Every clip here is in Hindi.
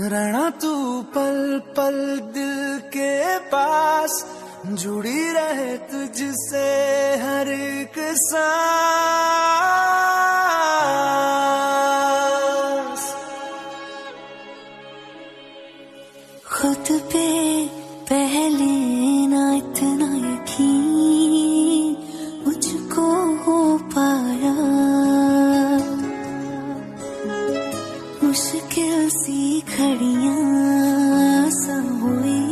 रहना तू पल पल दिल के पास, जुड़ी रहे तुझसे हर एक सांस। खुद पे पहले ना इतना यकीन मुझको हो पाया, मुश्किल सी घड़ियां सा हुई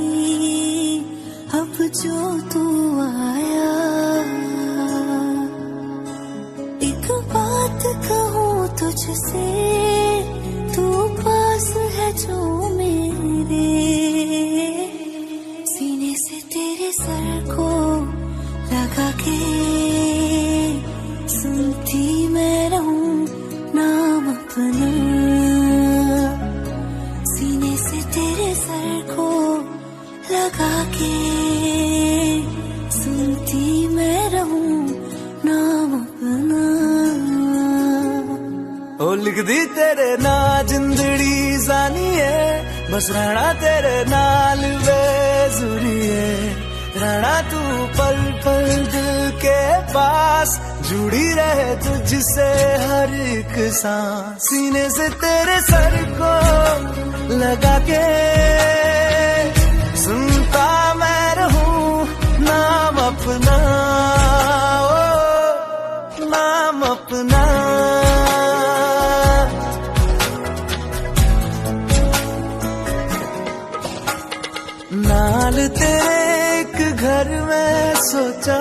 अब जो तू आया। एक बात कहूँ तुझसे, तू पास है जो मेरे, सीने से तेरे सर को लगा के सुनती मैं रहूं नाम अपना। सीने से तेरे सर को लगा के सुनती मैं रहूं नाम अपना। ओ लिख दी तेरे ना जिंदड़ी जानी है, बस रहना तेरे नाल बेजुरी है। रहना तू पल पल दिल के पास, जुड़ी रहे तुझसे हर एक सांस। सीने से तेरे सर को लगा के सुनता मैं रहूं नाम अपना, ओ नाम अपना। नाल तेरे एक घर में सोचा,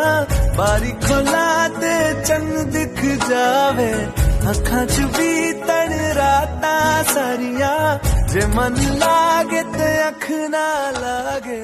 बारी खोला ते चंद दिख जावे। अखां च भी तड़ राता सारिया, जे मन लागे ते अख ना लागे।